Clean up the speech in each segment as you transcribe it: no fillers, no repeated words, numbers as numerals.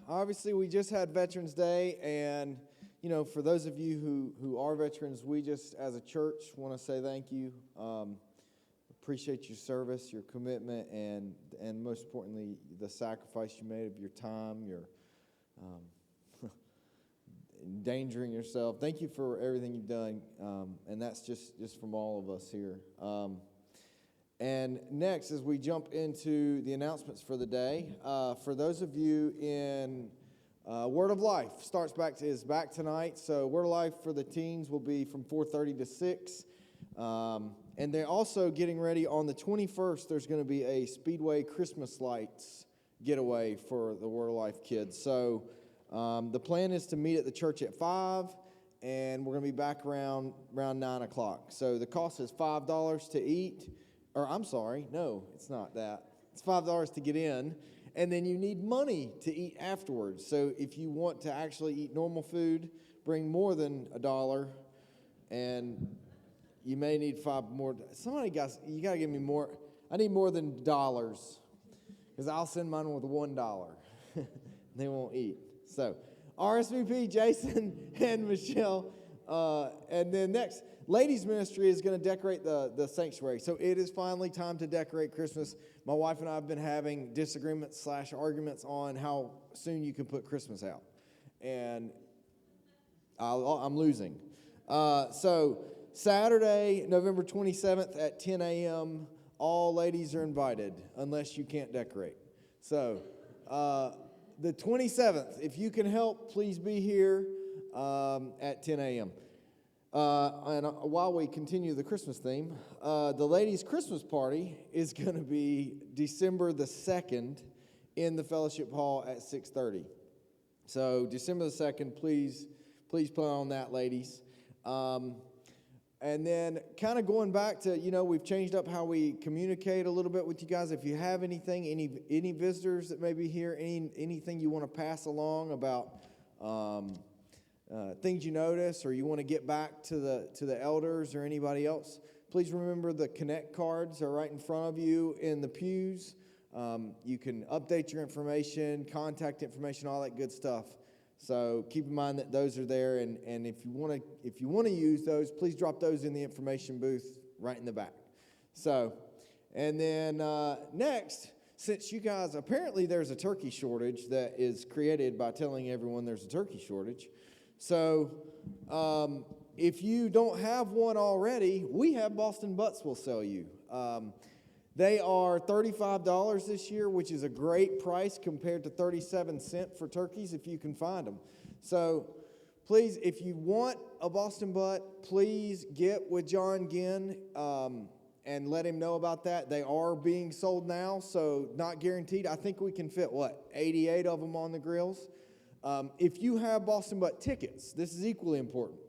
Obviously, we just had Veterans Day, and for those of you who are veterans, we just, as a church, want to say thank you. Appreciate your service, your commitment, and most importantly, the sacrifice you made of your time, your endangering yourself. Thank you for everything you've done, and that's just from all of us here. And next, as we jump into the announcements for the day, for those of you in Word of Life, is back tonight. So Word of Life for the teens will be from 4:30 to 6. And they're also getting ready on the 21st. There's going to be a Speedway Christmas lights getaway for the Word of Life kids. So the plan is to meet at the church at 5, and we're going to be back around 9 o'clock. So the cost is $5 to eat. Or I'm sorry, no, it's not that. It's $5 to get in, and then you need money to eat afterwards. So if you want to actually eat normal food, bring more than $1, and you may need $5 more. Somebody, guys, you got to give me more. I need more than dollars, because I'll send mine with $1. They won't eat. So RSVP, Jason and Michelle. And then next, ladies ministry is going to decorate the sanctuary. So it is finally time to decorate Christmas. My wife and I have been having disagreements / arguments on how soon you can put Christmas out. And I'm losing. So Saturday, November 27th at 10 a.m., all ladies are invited, unless you can't decorate. So the 27th, if you can help, please be here at 10 a.m. And while we continue the Christmas theme, the ladies' Christmas party is going to be December the 2nd in the fellowship hall at 6:30. So December the 2nd, please plan on that, ladies. And then kind of going back to, we've changed up how we communicate a little bit with you guys. If you have anything, any visitors that may be here, anything you want to pass along about things you notice, or you want to get back to the elders or anybody else, please remember the Connect cards are right in front of you in the pews. You can update your information, contact information, all that good stuff. So keep in mind that those are there, and if you want to use those, please drop those in the information booth right in the back. So, and then next, since you guys, apparently there's a turkey shortage that is created by telling everyone there's a turkey shortage. So if you don't have one already, we have Boston Butts we'll sell you. They are $35 this year, which is a great price compared to 37 cents for turkeys if you can find them. So please, if you want a Boston Butt, please get with John Ginn and let him know about that. They are being sold now, so not guaranteed. I think we can fit, 88 of them on the grills. If you have Boston Butt tickets, this is equally important.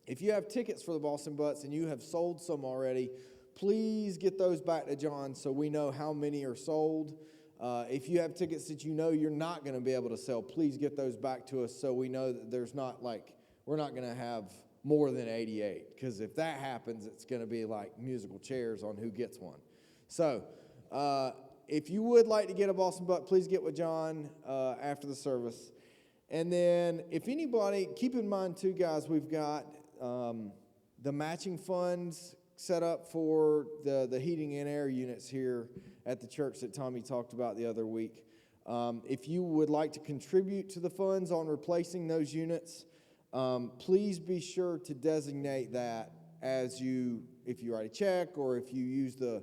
If you have tickets for the Boston Butts and you have sold some already, please get those back to John so we know how many are sold. If you have tickets that you're not going to be able to sell, please get those back to us so we know that there's not we're not going to have more than 88. Because if that happens, it's going to be like musical chairs on who gets one. So if you would like to get a Boston Butt, please get with John after the service. And then if anybody, keep in mind too, guys, we've got the matching funds set up for the heating and air units here at the church that Tommy talked about the other week. If you would like to contribute to the funds on replacing those units, please be sure to designate that if you write a check or if you use the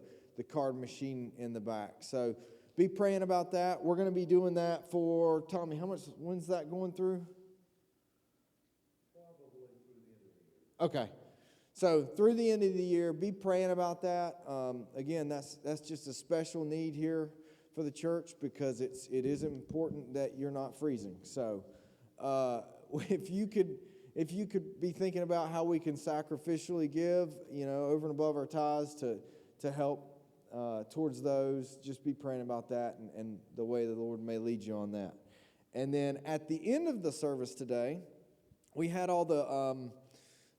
card machine in the back. So be praying about that. We're going to be doing that for, Tommy, when's that going through? Probably through the end of the year. Okay. So through the end of the year, be praying about that. Again, that's just a special need here for the church because it is important that you're not freezing. So if you could be thinking about how we can sacrificially give, over and above our tithes to help towards those, just be praying about that and the way the Lord may lead you on that. And then at the end of the service today, we had all the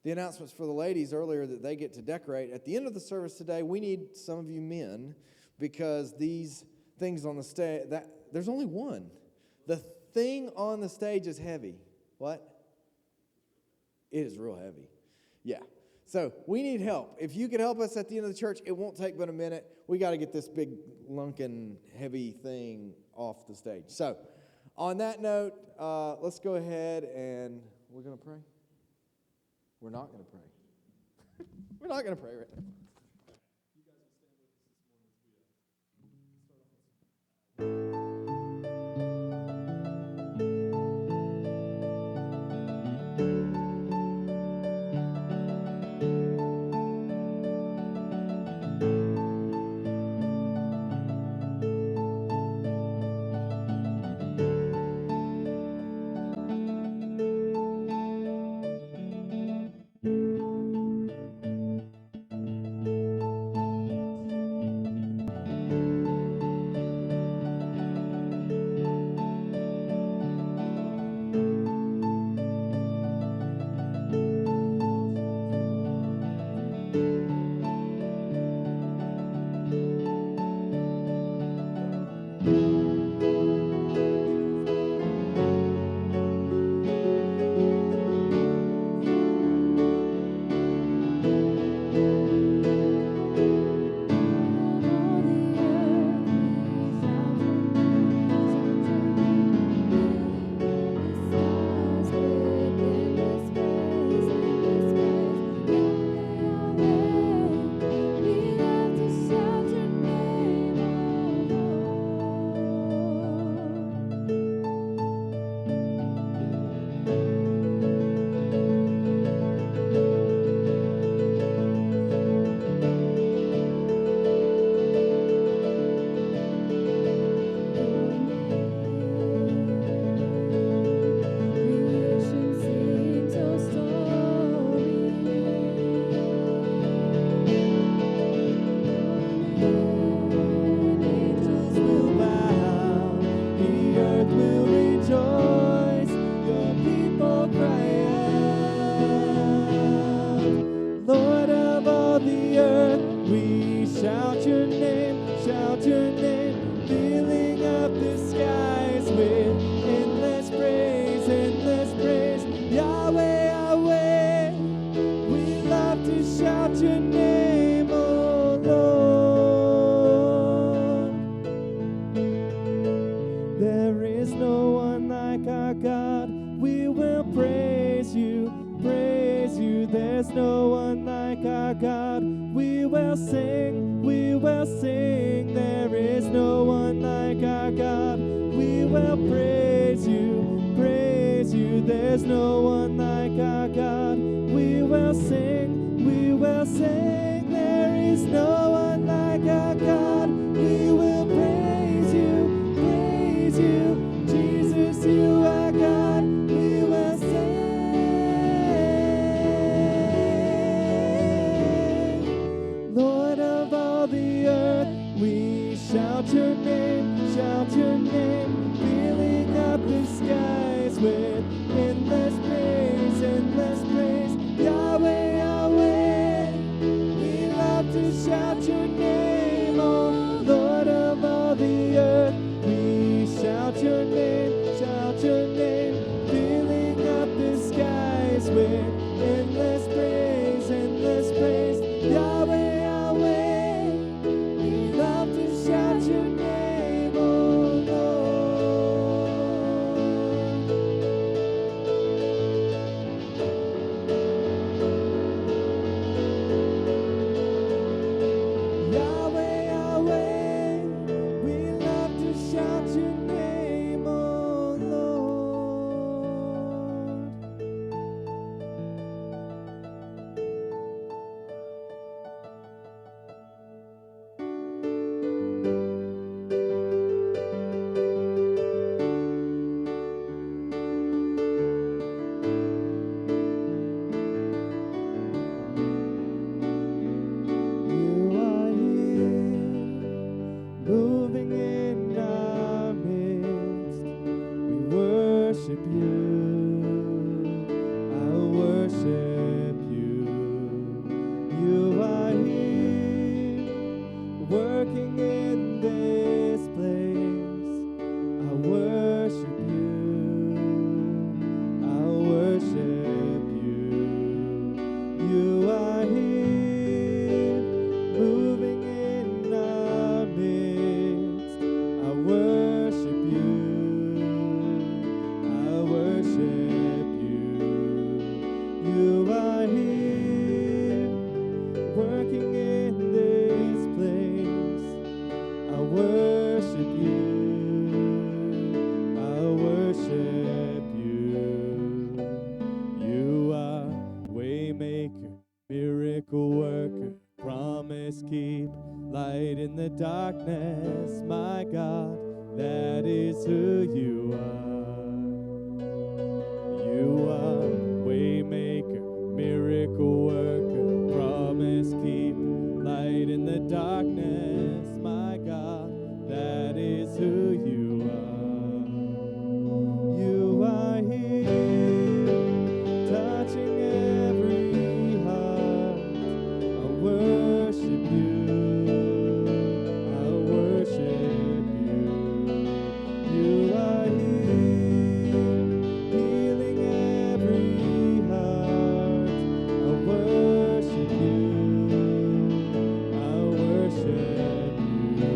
announcements for the ladies earlier that they get to decorate. At the end of the service today, we need some of you men because these things on the stage, there's only one. The thing on the stage is heavy. What? It is real heavy. Yeah. So we need help. If you could help us at the end of the church, it won't take but a minute. We got to get this big, lunkin', heavy thing off the stage. So on that note, let's go ahead and we're going to pray. We're not going to pray. We're not going to pray right now. Working in this place, I worship you. keep light in the darkness, my God, that is who you are. You are waymaker, miracle worker, promise keep light in the darkness, my God, that is who you are. You are here, touching every heart. I worship you, I worship you. You are here, healing every heart. I worship you, I worship you.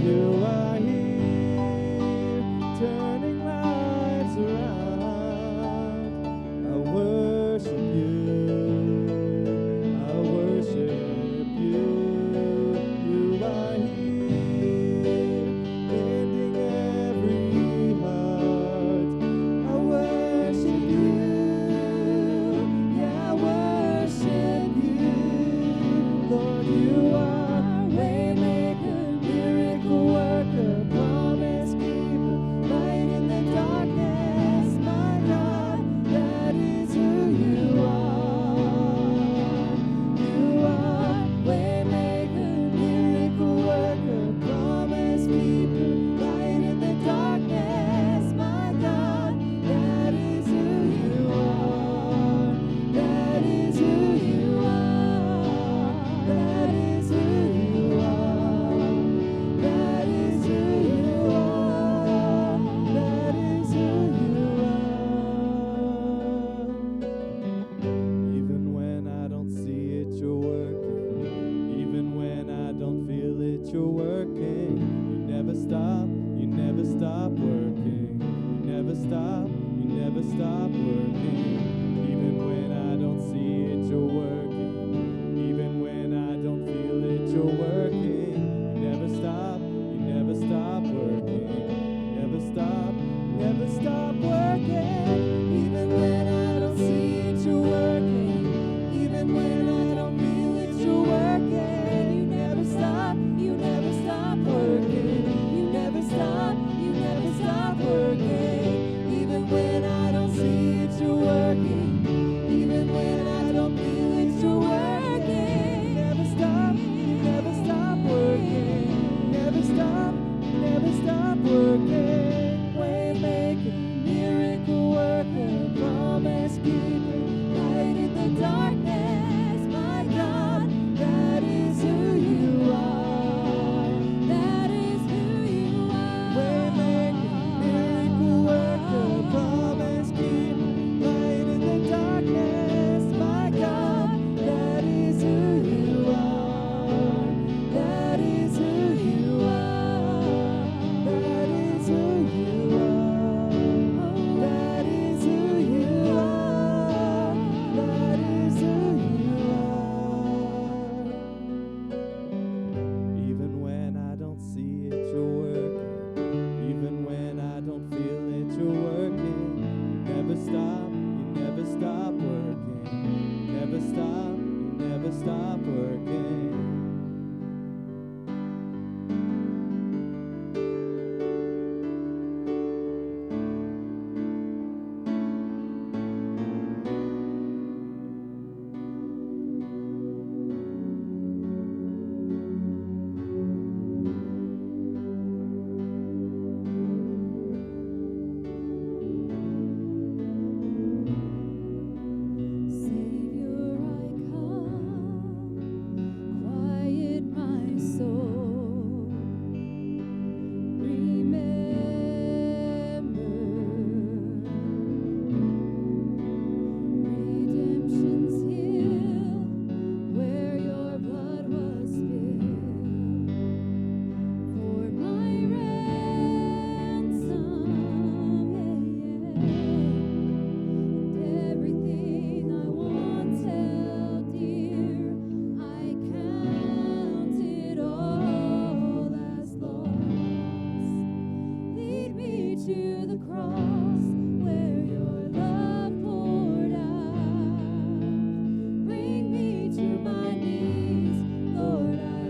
You are here, turning lives around. I worship you, I worship you. You are here, mending every heart. I worship you, yeah, I worship you. Lord, you are waymaker, miracle worker, promise keeper, light in the darkness, my God, that is who you are. You are waymaker, miracle worker, promise keeper, light in the darkness, my God, that is who you are. That is who you are. That is who you are. That is who you are. That is who you are. Even when I don't see it, you're working. Even when I don't feel it, you're working. You never stop, you never stop working. You never stop, you never stop working. Even when I don't see it, you're working. Even when I don't feel it, you're working. You never stop, you never stop working. You never stop, you never stop working. Even when I don't see it, you're working. Even when I don't feel it, you're working. You never stop working. You never stop working. Even when I don't see it, you're working. Even when I don't feel it, you're working. You never stop working. You never stop working. Waymaker, miracle worker, promise keeper, light in the darkness, my God, that is who you are. That is who you are. Waymaker, miracle worker, promise keeper, light in the darkness, my God, that is who you are. That is who you are. That is who you are. That is who you are. That is who you are. Even when I don't see it, you're working. Even when I don't feel it, you're working. You never stop working. You never stop working. Savior, I come, quiet my soul. Remember, redemption's hill, where your blood was spilled for my ransom. Everything I once held dear, I count it all as lost. Lead me to the cross where your love poured out. Bring me to my knees, Lord, I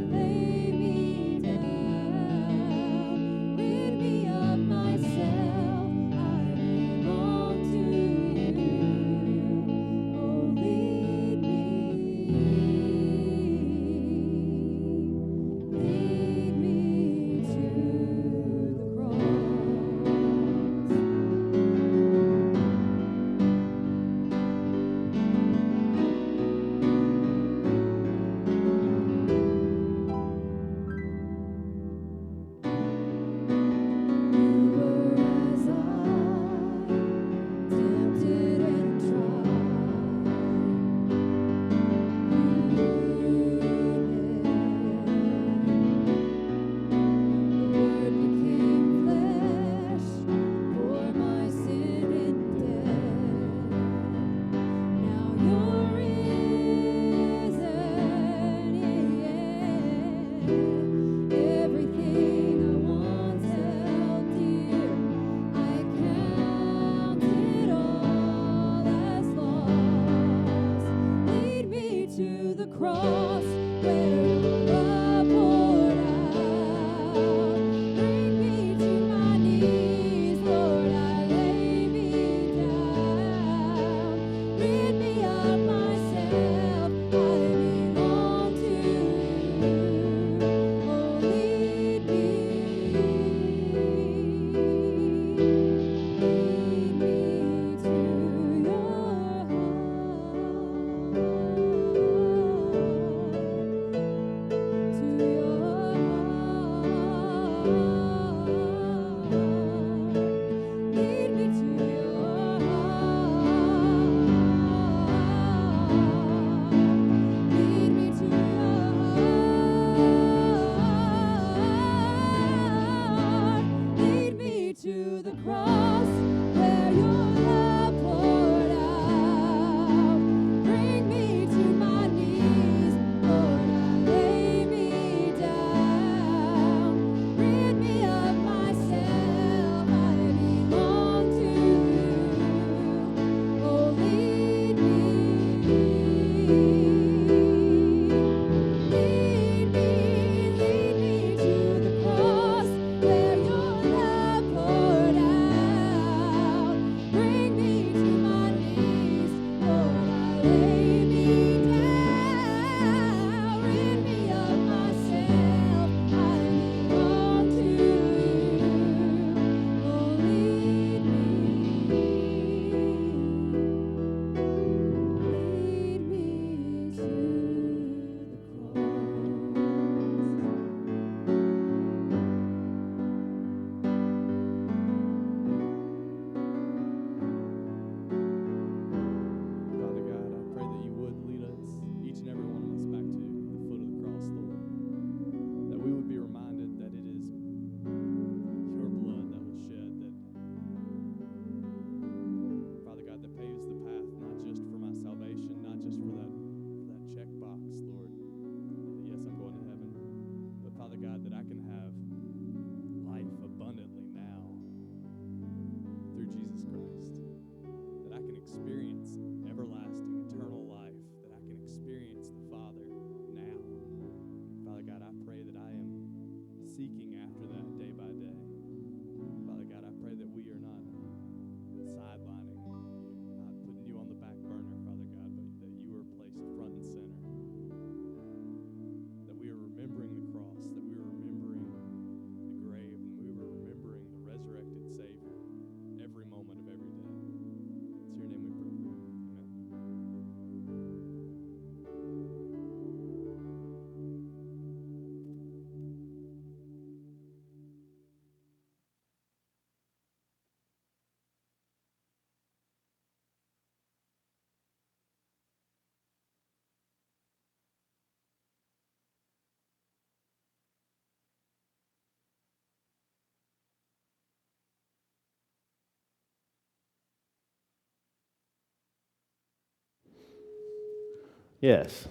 Yes,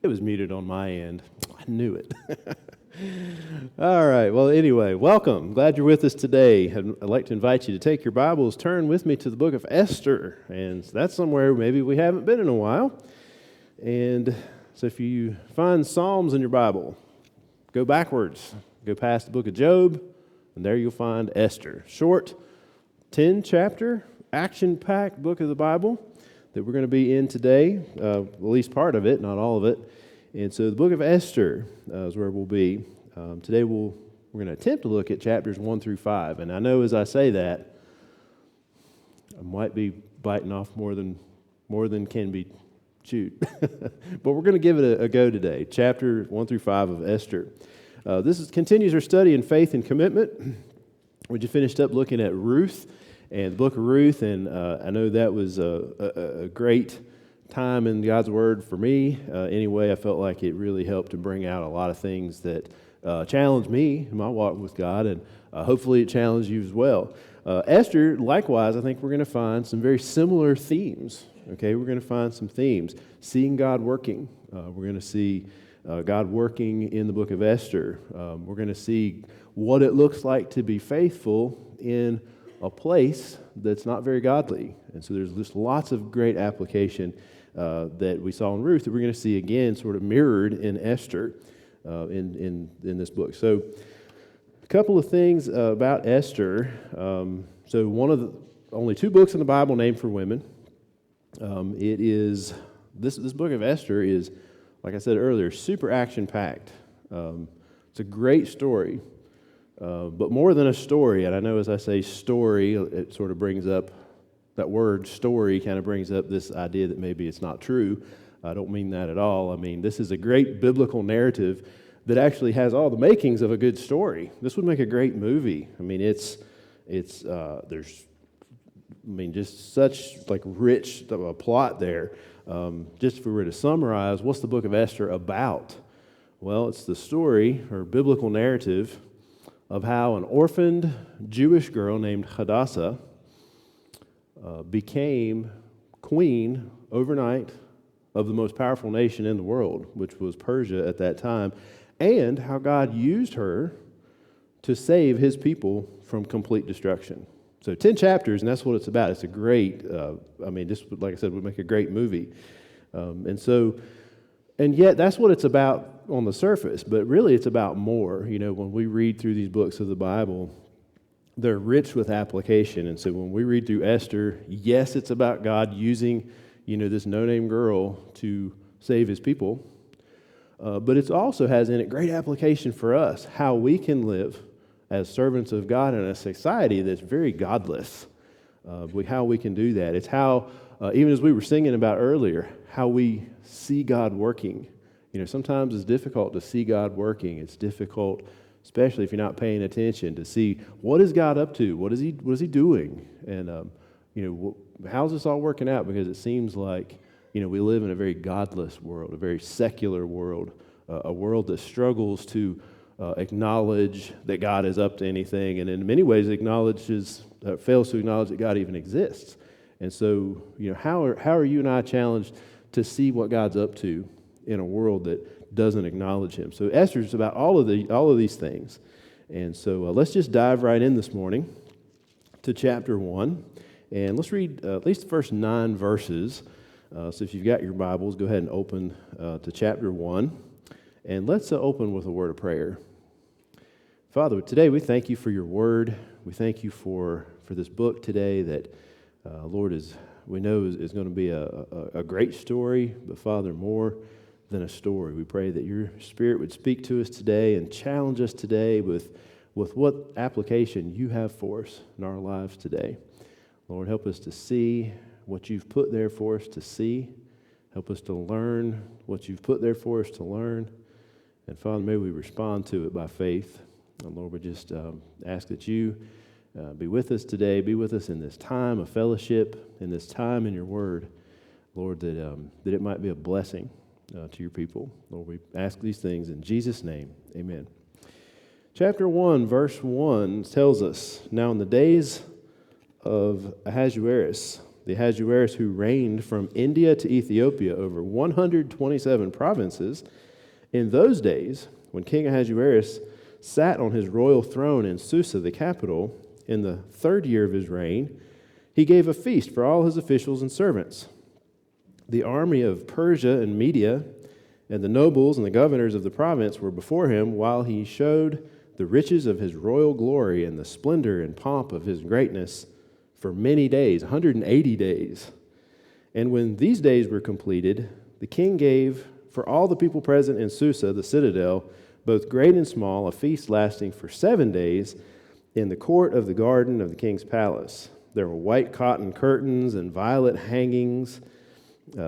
it was muted on my end. I knew it. All right, well, anyway, welcome. Glad you're with us today. I'd like to invite you to take your Bibles, turn with me to the book of Esther, and that's somewhere maybe we haven't been in a while. And so if you find Psalms in your Bible, go backwards, go past the book of Job, and there you'll find Esther. Short, 10-chapter, action-packed book of the Bible that we're going to be in today, at least part of it, not all of it. And so the book of Esther is where we'll be. Today we're going to attempt to look at chapters 1 through 5. And I know as I say that, I might be biting off more than can be chewed. But we're going to give it a go today. Chapter 1 through 5 of Esther. Continues our study in faith and commitment. We just finished up looking at Ruth and the book of Ruth, and I know that was a great time in God's Word for me. Anyway, I felt like it really helped to bring out a lot of things that challenged me in my walk with God, and hopefully it challenged you as well. Esther, likewise, I think we're going to find some very similar themes. Okay, we're going to find some themes. Seeing God working. We're going to see God working in the book of Esther. We're going to see what it looks like to be faithful in a place that's not very godly. And so there's just lots of great application that we saw in Ruth that we're going to see again sort of mirrored in Esther in this book. So a couple of things about Esther. So one of the only two books in the Bible named for women. This book of Esther is, like I said earlier, super action-packed. It's a great story. But more than a story, and I know as I say story, it sort of brings up, that word story kind of brings up this idea that maybe it's not true. I don't mean that at all. I mean, this is a great biblical narrative that actually has all the makings of a good story. This would make a great movie. I mean, just such like rich plot there. Just if we were to summarize, what's the book of Esther about? Well, it's the story or biblical narrative of how an orphaned Jewish girl named Hadassah became queen overnight of the most powerful nation in the world, which was Persia at that time, and how God used her to save his people from complete destruction. So 10 chapters, and that's what it's about. It's a great, just like I said, would make a great movie. And yet that's what it's about on the surface, but really it's about more. When we read through these books of the Bible, they're rich with application. And so when we read through Esther, yes, it's about God using, this no-name girl to save his people, but it also has in it great application for us, how we can live as servants of God in a society that's very godless. How we can do that. It's how, even as we were singing about earlier, how we see God working. Sometimes it's difficult to see God working. It's difficult, especially if you're not paying attention, to see what is God up to? What is he doing? And, how's this all working out? Because it seems like, we live in a very godless world, a very secular world, a world that struggles to acknowledge that God is up to anything, and in many ways fails to acknowledge that God even exists. And so, how are you and I challenged to see what God's up to in a world that doesn't acknowledge him? So Esther's about all of these things. And so let's just dive right in this morning to chapter 1, and let's read at least the first 9 verses. So if you've got your Bibles, go ahead and open to chapter 1, and let's open with a word of prayer. Father, today we thank you for your word. We thank you for this book today that, Lord, we know is going to be a great story, but Father, more than a story. We pray that your Spirit would speak to us today and challenge us today with what application you have for us in our lives today. Lord, help us to see what you've put there for us to see. Help us to learn what you've put there for us to learn. And Father, may we respond to it by faith. And Lord, we just ask that you be with us today, be with us in this time of fellowship, in this time in your word, Lord, that it might be a blessing to your people. Lord, we ask these things in Jesus' name, amen. Chapter 1, verse 1 tells us, now in the days of Ahasuerus, the Ahasuerus who reigned from India to Ethiopia over 127 provinces, in those days, when King Ahasuerus sat on his royal throne in Susa, the capital, in the 3rd year of his reign, he gave a feast for all his officials and servants. The army of Persia and Media and the nobles and the governors of the province were before him, while he showed the riches of his royal glory and the splendor and pomp of his greatness for many days, 180 days. And when these days were completed, the king gave for all the people present in Susa, the citadel, both great and small, a feast lasting for 7 days in the court of the garden of the king's palace. There were white cotton curtains and violet hangings,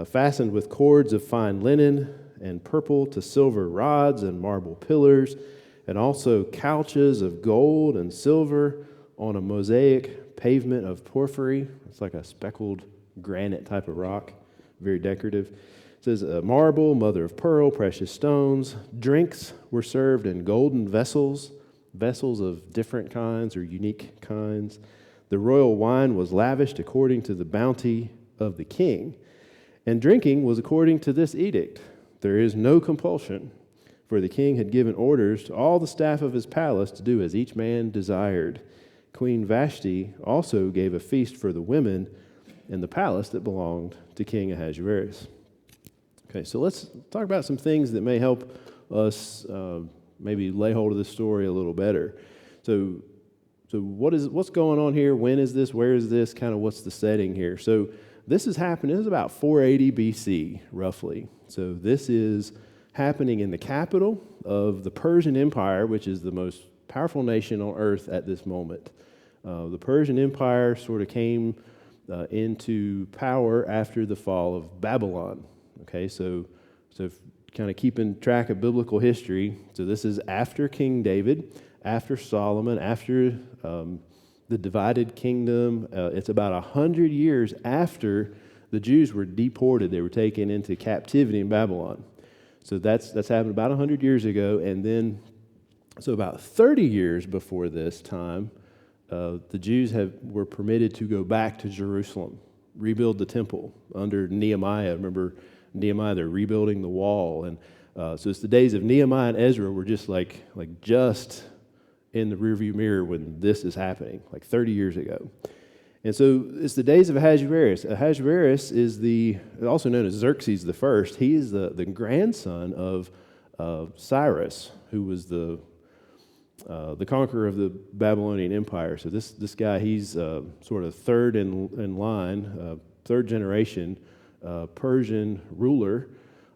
fastened with cords of fine linen, and purple to silver rods and marble pillars, and also couches of gold and silver on a mosaic pavement of porphyry. It's like a speckled granite type of rock, very decorative. It says, marble, mother of pearl, precious stones. Drinks were served in golden vessels of different kinds or unique kinds. The royal wine was lavished according to the bounty of the king. And drinking was according to this edict. There is no compulsion, for the king had given orders to all the staff of his palace to do as each man desired. Queen Vashti also gave a feast for the women in the palace that belonged to King Ahasuerus. Okay, so let's talk about some things that may help us maybe lay hold of this story a little better. So what's going on here? When is this? Where is this? Kind of what's the setting here? So this is happening. This is about 480 BC, roughly. So this is happening in the capital of the Persian Empire, which is the most powerful nation on earth at this moment. The Persian Empire sort of came into power after the fall of Babylon. Okay, so kind of keeping track of biblical history. So this is after King David, after Solomon, after the divided kingdom. It's about 100 years after the Jews were deported. They were taken into captivity in Babylon. So that's happened about 100 years ago. And then, so about 30 years before this time, the Jews were permitted to go back to Jerusalem, rebuild the temple under Nehemiah. Remember Nehemiah, they're rebuilding the wall. And so it's the days of Nehemiah and Ezra were just like just in the rearview mirror when this is happening, like 30 years ago. And so it's the days of Ahasuerus. Ahasuerus is also known as Xerxes the First. He is the grandson of Cyrus, who was the conqueror of the Babylonian Empire. So this guy, he's sort of third in line, third generation Persian ruler,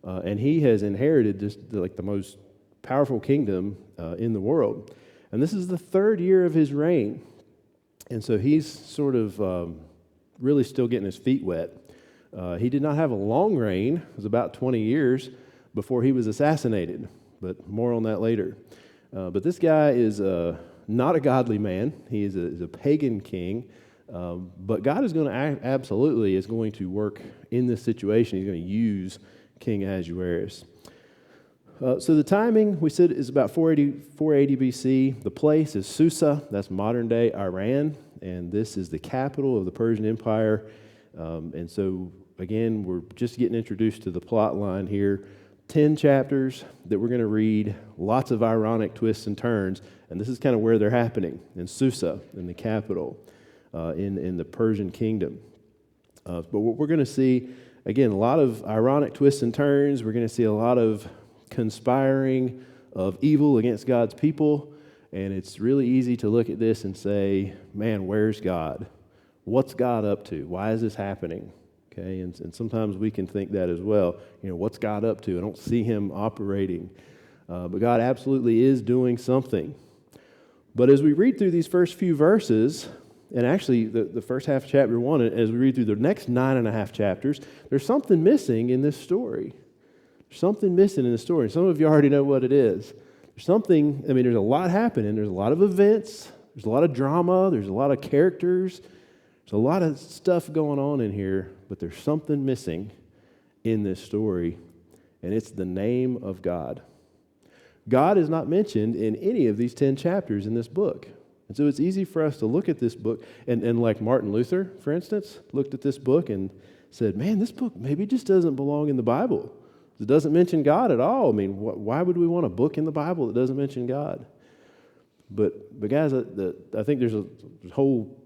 and he has inherited just the most powerful kingdom in the world. And this is the third year of his reign. And so he's sort of really still getting his feet wet. He did not have a long reign. It was about 20 years before he was assassinated, but more on that later. But this guy is not a godly man. He is a pagan king. But God is going to absolutely is going to work in this situation. He's going to use King Ahasuerus. So the timing, we said, is about 480 BC. The place is Susa. That's modern-day Iran. And this is the capital of the Persian Empire. And so, again, we're just getting introduced to the plot line here. 10 chapters that we're going to read, lots of ironic twists and turns, and this is kind of where they're happening, in Susa, in the capital, in the Persian kingdom. But what we're going to see, again, a lot of ironic twists and turns. We're going to see a lot of conspiring of evil against God's people, and it's really easy to look at this and say, man, where's God? What's God up to? Why is this happening? Okay, and sometimes we can think that as well. What's God up to? I don't see him operating. But God absolutely is doing something. But as we read through these first few verses, and actually the first half of chapter 1, as we read through the next 9.5 chapters, there's something missing in this story. There's something missing in the story. Some of you already know what it is. There's a lot happening. There's a lot of events. There's a lot of drama. There's a lot of characters. There's a lot of stuff going on in here, but there's something missing in this story, and it's the name of God. God is not mentioned in any of these 10 chapters in this book. And so it's easy for us to look at this book, and like Martin Luther, for instance, looked at this book and said, man, this book maybe just doesn't belong in the Bible. It doesn't mention God at all. I mean, why would we want a book in the Bible that doesn't mention God? But guys, I think there's a whole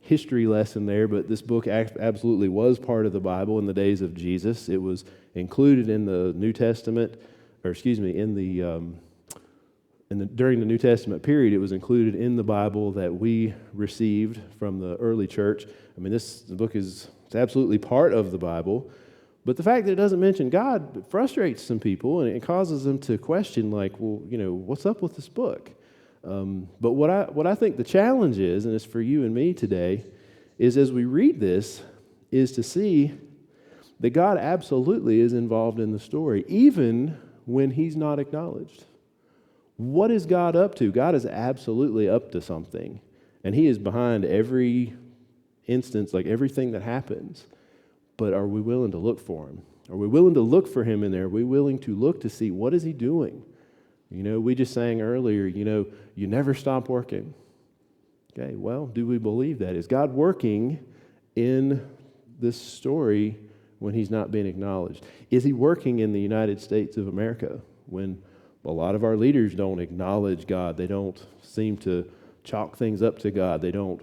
history lesson there, but this book absolutely was part of the Bible in the days of Jesus. It was included in the New Testament, during the New Testament period, it was included in the Bible that we received from the early church. I mean, the book it's absolutely part of the Bible, but the fact that it doesn't mention God frustrates some people, and it causes them to question, what's up with this book? But what I think the challenge is, and it's for you and me today, is as we read this, is to see that God absolutely is involved in the story, even when he's not acknowledged. What is God up to? God is absolutely up to something, and he is behind every instance, like everything that happens. But are we willing to look for him? Are we willing to look for him in there? Are we willing to look to see what is he doing? We just sang earlier, you never stop working. Okay, well, do we believe that? Is God working in this story when he's not being acknowledged? Is he working in the United States of America when a lot of our leaders don't acknowledge God? They don't seem to chalk things up to God. They don't,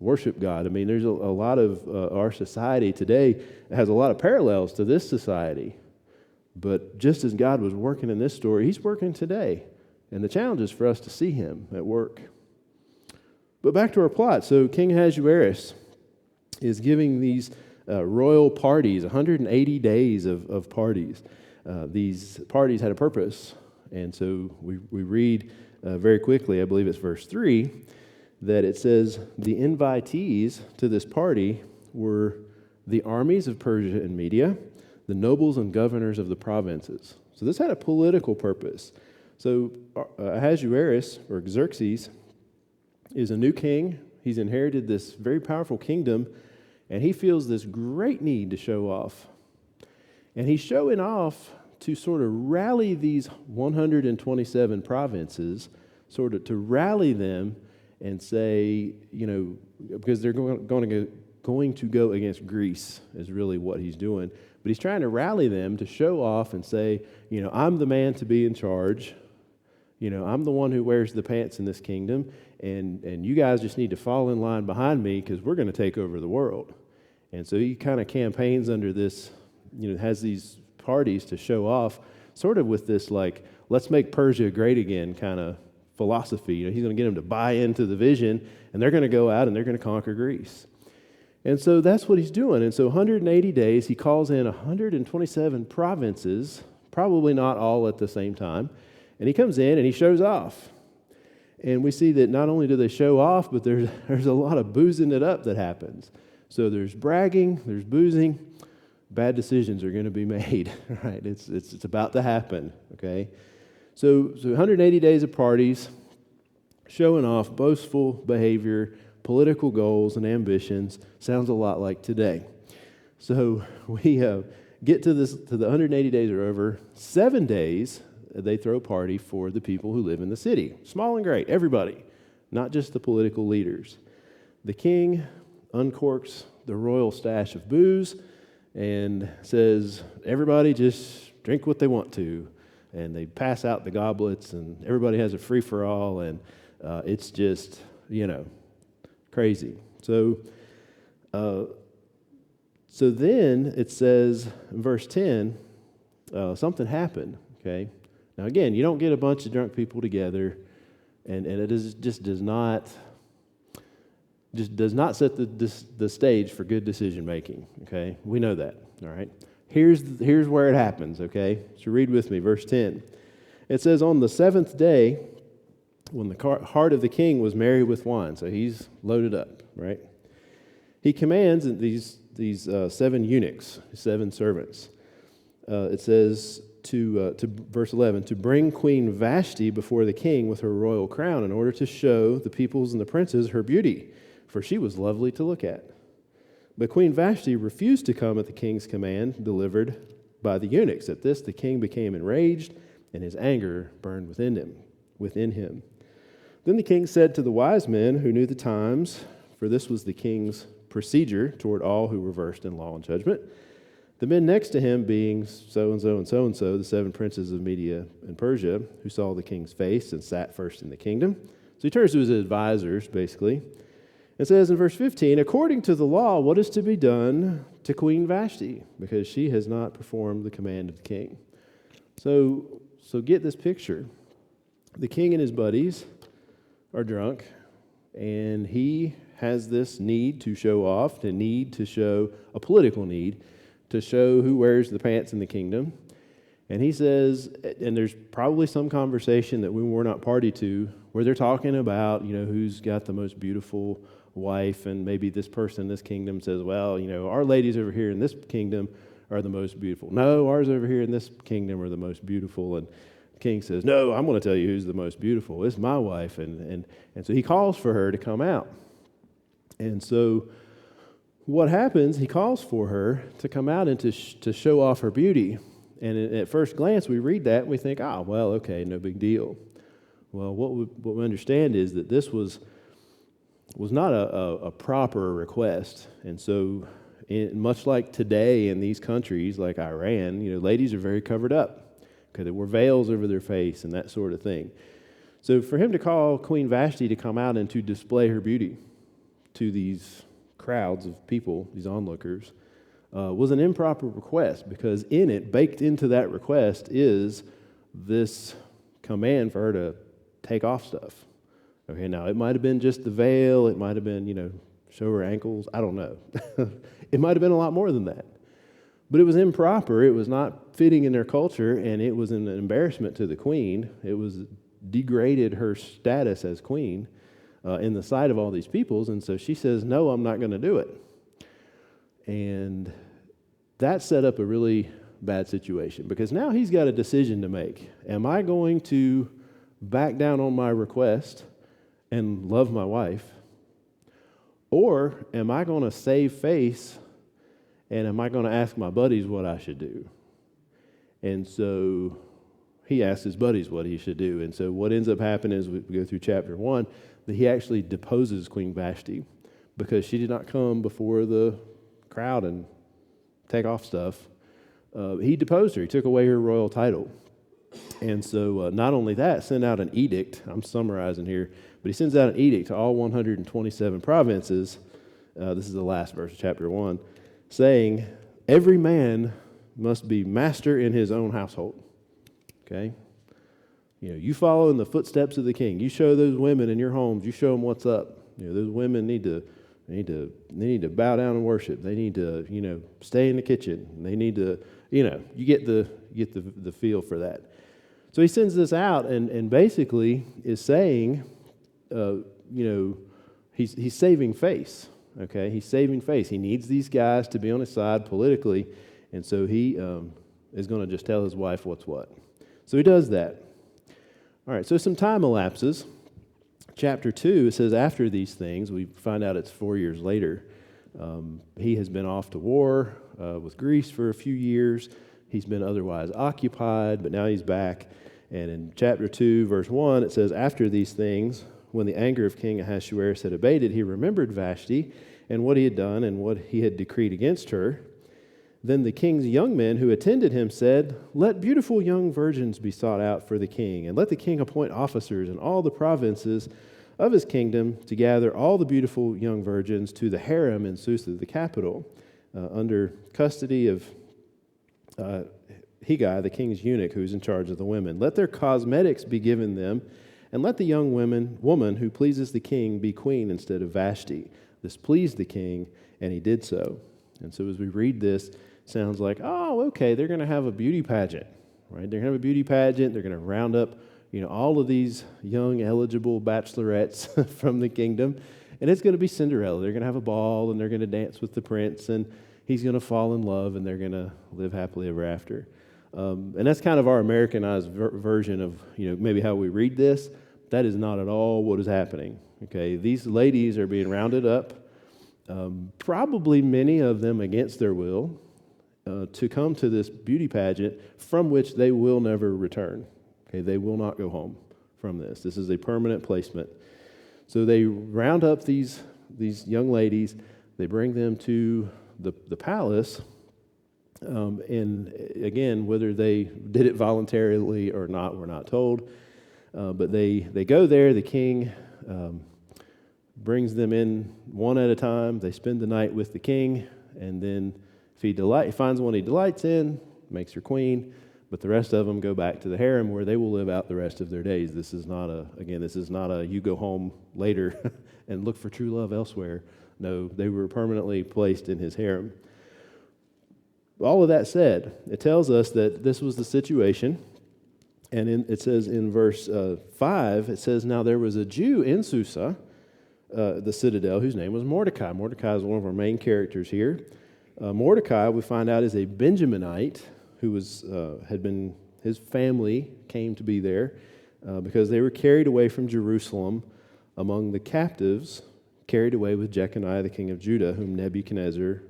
worship God. I mean, there's a lot of our society today has a lot of parallels to this society. But just as God was working in this story, he's working today. And the challenge is for us to see him at work. But back to our plot. So King Ahasuerus is giving these royal parties, 180 days of parties. These parties had a purpose. And so we read very quickly, I believe it's verse 3, that it says, the invitees to this party were the armies of Persia and Media, the nobles and governors of the provinces. So this had a political purpose. So Ahasuerus, or Xerxes, is a new king. He's inherited this very powerful kingdom, and he feels this great need to show off. And he's showing off to sort of rally these 127 provinces, sort of to rally them and say, because they're going to go against Greece is really what he's doing. But he's trying to rally them to show off and say, I'm the man to be in charge. I'm the one who wears the pants in this kingdom, and you guys just need to fall in line behind me because we're going to take over the world. And so he kind of campaigns under this, has these parties to show off, sort of with this like, let's make Persia great again kind of philosophy. He's going to get them to buy into the vision, and they're going to go out and they're going to conquer Greece. And so that's what he's doing. And so 180 days, he calls in 127 provinces, probably not all at the same time. And he comes in and he shows off. And we see that not only do they show off, but there's a lot of boozing it up that happens. So there's bragging, there's boozing, bad decisions are going to be made, right? It's about to happen, okay? So 180 days of parties, showing off, boastful behavior, political goals and ambitions. Sounds a lot like today. So we get to the 180 days are over. 7 days, they throw a party for the people who live in the city. Small and great, everybody, not just the political leaders. The king uncorks the royal stash of booze and says, everybody just drink what they want to. And they pass out the goblets, and everybody has a free-for-all, and it's just, crazy. So then it says in verse 10, something happened, okay? Now again, you don't get a bunch of drunk people together, and it does not set the stage for good decision making, okay? We know that, all right? Here's where it happens, okay? So read with me, verse 10. It says, on the 7th day, when the heart of the king was merry with wine, so he's loaded up, right? He commands these 7 eunuchs, 7 servants. It says to verse 11, to bring Queen Vashti before the king with her royal crown in order to show the peoples and the princes her beauty, for she was lovely to look at. But Queen Vashti refused to come at the king's command delivered by the eunuchs. At this, the king became enraged, and his anger burned within him. Then the king said to the wise men who knew the times, for this was the king's procedure toward all who were versed in law and judgment, the men next to him being so-and-so and so-and-so, the 7 princes of Media and Persia, who saw the king's face and sat first in the kingdom. So he turns to his advisors, basically. It says in verse 15, according to the law, what is to be done to Queen Vashti, because she has not performed the command of the king. So get this picture. The king and his buddies are drunk, and he has this need to show off, a political need, to show who wears the pants in the kingdom. And he says, and there's probably some conversation that we were not party to, where they're talking about, who's got the most beautiful wife, and maybe this person in this kingdom says, well, our ladies over here in this kingdom are the most beautiful. No, ours over here in this kingdom are the most beautiful. And the king says, no, I'm going to tell you who's the most beautiful. It's my wife. And so he calls for her to come out. And so what happens, he calls for her to come out and to show off her beauty. And at first glance, we read that and we think, well, okay, no big deal. Well, what we understand is that this was not a proper request. And so much like today in these countries like Iran, ladies are very covered up. Okay, there were veils over their face and that sort of thing. So for him to call Queen Vashti to come out and to display her beauty to these crowds of people, these onlookers, was an improper request, because baked into that request is this command for her to take off stuff. Okay, now it might have been just the veil, it might have been, show her ankles, I don't know. It might have been a lot more than that. But it was improper, it was not fitting in their culture, and it was an embarrassment to the queen. It was degraded her status as queen in the sight of all these peoples, and so she says, no, I'm not going to do it. And that set up a really bad situation, because now he's got a decision to make. Am I going to back down on my request and love my wife? Or am I going to save face, and am I going to ask my buddies what I should do? And so he asks his buddies what he should do. And so what ends up happening is we go through chapter 1, that he actually deposes Queen Vashti because she did not come before the crowd and take off stuff. He deposed her. He took away her royal title. And so not only that, sent out an edict. I'm summarizing here, but he sends out an edict to all 127 provinces. This is the last verse of chapter 1, saying, every man must be master in his own household. Okay? You follow in the footsteps of the king. You show those women in your homes, you show them what's up. Those women need to bow down and worship. They need to, stay in the kitchen. They need to, you get the feel for that. So he sends this out and basically is saying, he's saving face. Okay, he's saving face. He needs these guys to be on his side politically, and so he is going to just tell his wife what's what. So he does that. All right, so some time elapses. Chapter 2, it says, after these things, we find out it's 4 years later. He has been off to war with Greece for a few years. He's been otherwise occupied, but now he's back. And in chapter 2, verse 1, it says, after these things, when the anger of King Ahasuerus had abated, he remembered Vashti and what he had done and what he had decreed against her. Then the king's young men who attended him said, let beautiful young virgins be sought out for the king, and let the king appoint officers in all the provinces of his kingdom to gather all the beautiful young virgins to the harem in Susa, the capital, under custody of Hegai, the king's eunuch, who is in charge of the women. Let their cosmetics be given them, and let the young woman who pleases the king be queen instead of Vashti. This pleased the king, and he did so. And so as we read this, it sounds like, oh, okay, they're going to have a beauty pageant, right? They're going to have a beauty pageant. They're going to round up, all of these young, eligible bachelorettes from the kingdom, and it's going to be Cinderella. They're going to have a ball, and they're going to dance with the prince, and he's going to fall in love, and they're going to live happily ever after. And that's kind of our Americanized version of, maybe how we read this. That is not at all what is happening. Okay, these ladies are being rounded up, probably many of them against their will, to come to this beauty pageant from which they will never return. Okay, they will not go home from this. This is a permanent placement. So they round up these young ladies. They bring them to the palace. And again, whether they did it voluntarily or not, we're not told. But they go there. The king brings them in one at a time. They spend the night with the king, and then if he finds one he delights in, makes her queen. But the rest of them go back to the harem where they will live out the rest of their days. This is not a you go home later and look for true love elsewhere. No, they were permanently placed in his harem. All of that said, it tells us that this was the situation. And it says in verse 5, it says, now there was a Jew in Susa, the citadel, whose name was Mordecai. Mordecai is one of our main characters here. Mordecai, we find out, is a Benjaminite who his family came to be there because they were carried away from Jerusalem among the captives, carried away with Jeconiah, the king of Judah, whom Nebuchadnezzar,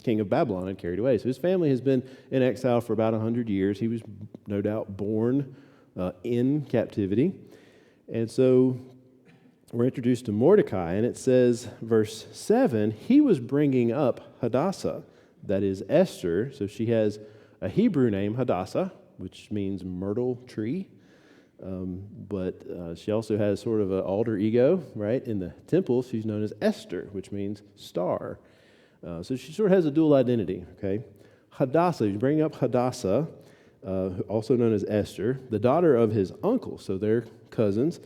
king of Babylon, had carried away. So his family has been in exile for about 100 years. He was no doubt born in captivity. And so we're introduced to Mordecai, and it says, verse 7, he was bringing up Hadassah, that is Esther. So she has a Hebrew name, Hadassah, which means myrtle tree. But she also has sort of an alter ego, right? In the temple, she's known as Esther, which means star. So she sort of has a dual identity, okay? Hadassah, he's bringing up Hadassah, also known as Esther, the daughter of his uncle, so they're cousins.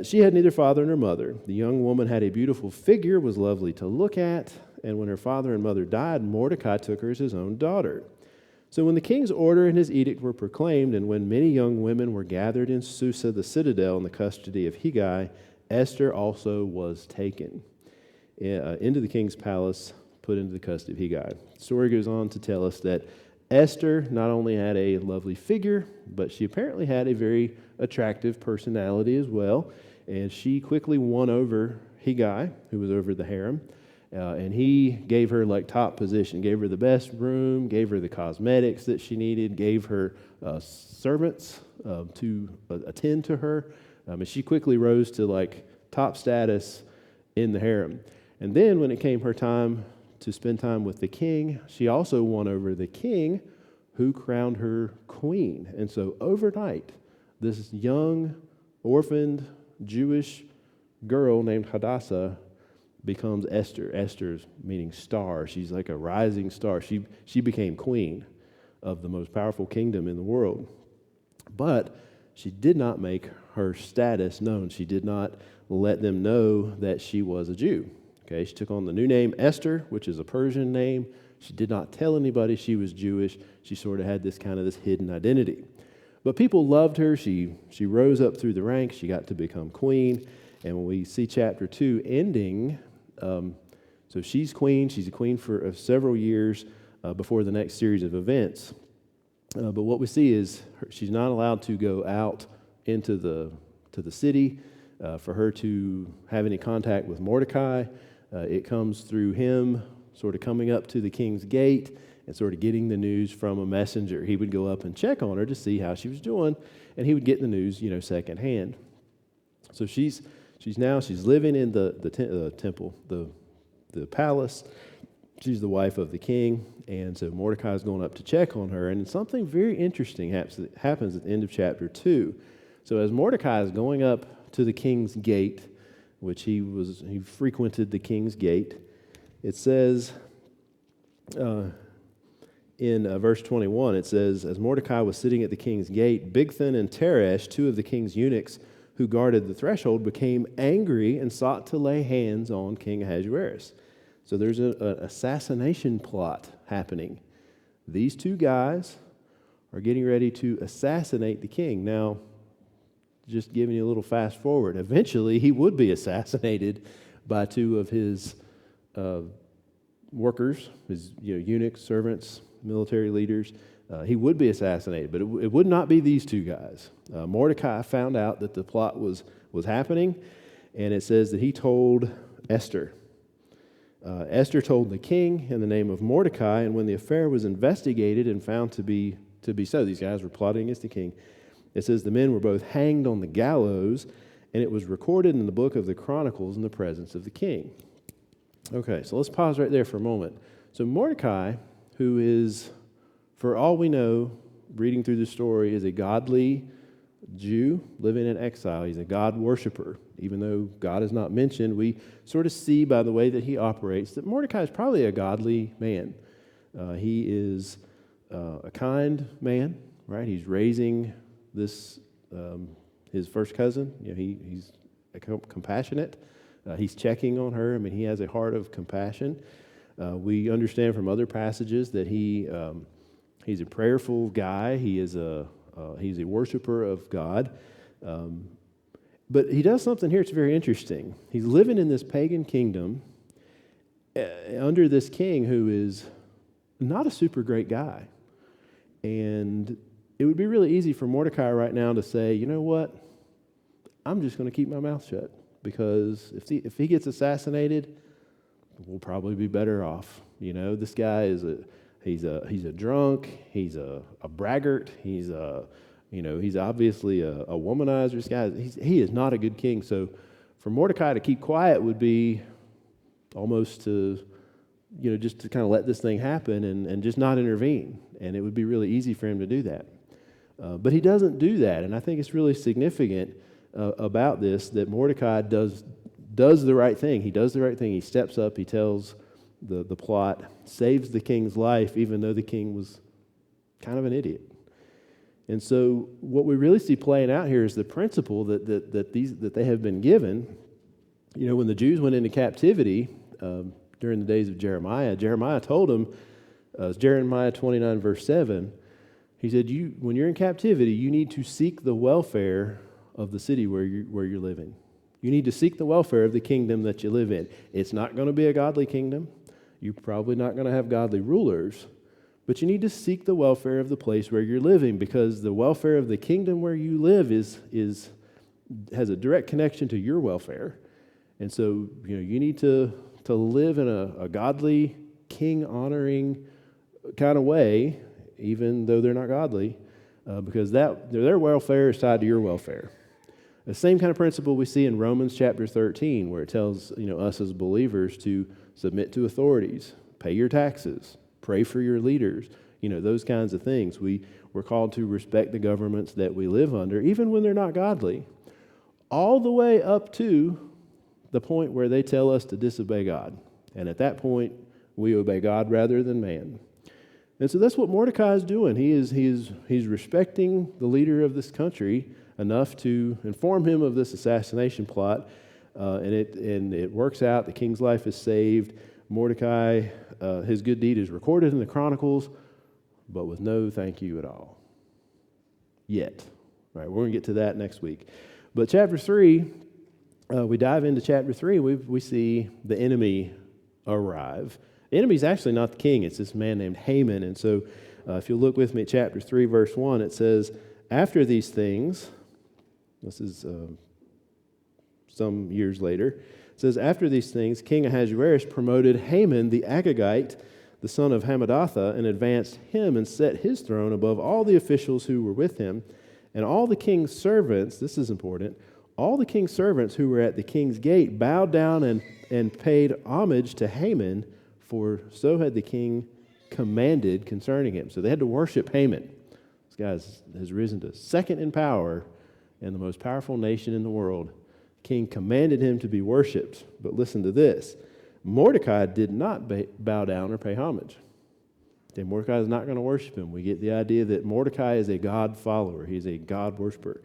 She had neither father nor mother. The young woman had a beautiful figure, was lovely to look at, and when her father and mother died, Mordecai took her as his own daughter. So when the king's order and his edict were proclaimed, and when many young women were gathered in Susa, the citadel, in the custody of Hegai, Esther also was taken into the king's palace, put into the custody of Hegai. The story goes on to tell us that Esther not only had a lovely figure, but she apparently had a very attractive personality as well, and she quickly won over Hegai, who was over the harem, and he gave her like top position, gave her the best room, gave her the cosmetics that she needed, gave her servants to attend to her, and she quickly rose to like top status in the harem. And then when it came her time to spend time with the king, she also won over the king, who crowned her queen. And so overnight, this young, orphaned Jewish girl named Hadassah becomes Esther. Esther's meaning star. She's like a rising star. She became queen of the most powerful kingdom in the world. But she did not make her status known. She did not let them know that she was a Jew. Okay, she took on the new name Esther, which is a Persian name. She did not tell anybody she was Jewish. She sort of had this hidden identity. But people loved her. She rose up through the ranks. She got to become queen. And when we see chapter 2 ending, so she's queen. She's a queen for several years before the next series of events. But what we see is she's not allowed to go out into the city for her to have any contact with Mordecai. It comes through him sort of coming up to the king's gate and sort of getting the news from a messenger. He would go up and check on her to see how she was doing, and he would get the news, secondhand. So she's living in the temple, the palace. She's the wife of the king, and so Mordecai's going up to check on her, and something very interesting happens at the end of chapter 2. So as Mordecai is going up to the king's gate, which he frequented the king's gate, it says in verse 21, it says, as Mordecai was sitting at the king's gate, Bigthan and Teresh, two of the king's eunuchs who guarded the threshold, became angry and sought to lay hands on King Ahasuerus. So there's an assassination plot happening. These two guys are getting ready to assassinate the king. Now, just giving you a little fast forward, eventually he would be assassinated by two of his workers, his eunuchs, servants, military leaders. He would be assassinated, but it would not be these two guys. Mordecai found out that the plot was happening, and it says that he told Esther. Esther told the king in the name of Mordecai, and when the affair was investigated and found to be so, these guys were plotting against the king. It says the men were both hanged on the gallows, and it was recorded in the book of the Chronicles in the presence of the king. Okay, so let's pause right there for a moment. So Mordecai, who is, for all we know, reading through the story, is a godly Jew living in exile. He's a God worshiper. Even though God is not mentioned, we sort of see by the way that he operates that Mordecai is probably a godly man. He is a kind man, right? He's raising this his first cousin. He's compassionate. He's checking on her. I mean, he has a heart of compassion. We understand from other passages that he's a prayerful guy. He's a worshiper of God. But he does something here that's very interesting. He's living in this pagan kingdom under this king who is not a super great guy. And it would be really easy for Mordecai right now to say, you know what, I'm just going to keep my mouth shut, because if he gets assassinated, we'll probably be better off. This guy is he's a drunk, he's a braggart, he's obviously a womanizer. This guy, he is not a good king. So for Mordecai to keep quiet would be almost to, just to kind of let this thing happen and just not intervene. And it would be really easy for him to do that. But he doesn't do that. And I think it's really significant about this that Mordecai does the right thing. He does the right thing. He steps up. He tells the plot, saves the king's life, even though the king was kind of an idiot. And so what we really see playing out here is the principle that they have been given. When the Jews went into captivity during the days of Jeremiah told them, Jeremiah 29 verse 7, he said, when you're in captivity, you need to seek the welfare of the city where you're living. You need to seek the welfare of the kingdom that you live in. It's not going to be a godly kingdom. You're probably not going to have godly rulers. But you need to seek the welfare of the place where you're living, because the welfare of the kingdom where you live has a direct connection to your welfare. And so, you need to to live in a godly, king-honoring kind of way, even though they're not godly, because their welfare is tied to your welfare. The same kind of principle we see in Romans chapter 13, where it tells us as believers to submit to authorities, pay your taxes, pray for your leaders, those kinds of things. We're called to respect the governments that we live under, even when they're not godly, all the way up to the point where they tell us to disobey God. And at that point, we obey God rather than man. And so that's what Mordecai is doing. He's respecting the leader of this country enough to inform him of this assassination plot, and it works out. The king's life is saved. Mordecai, his good deed is recorded in the Chronicles, but with no thank you at all. Yet. All right, we're going to get to that next week. But chapter 3, we dive into chapter 3, we see the enemy arrive. The enemy's actually not the king, it's this man named Haman. And so if you look with me at chapter 3, verse 1, it says, after these things, this is some years later, it says, after these things, King Ahasuerus promoted Haman the Agagite, the son of Hammedatha, and advanced him and set his throne above all the officials who were with him. And all the king's servants, this is important, all the king's servants who were at the king's gate bowed down and paid homage to Haman, for so had the king commanded concerning him. So they had to worship Haman. This guy has risen to second in power and the most powerful nation in the world. The king commanded him to be worshipped. But listen to this. Mordecai did not bow down or pay homage. Okay, Mordecai is not going to worship him. We get the idea that Mordecai is a God follower. He's a God worshiper.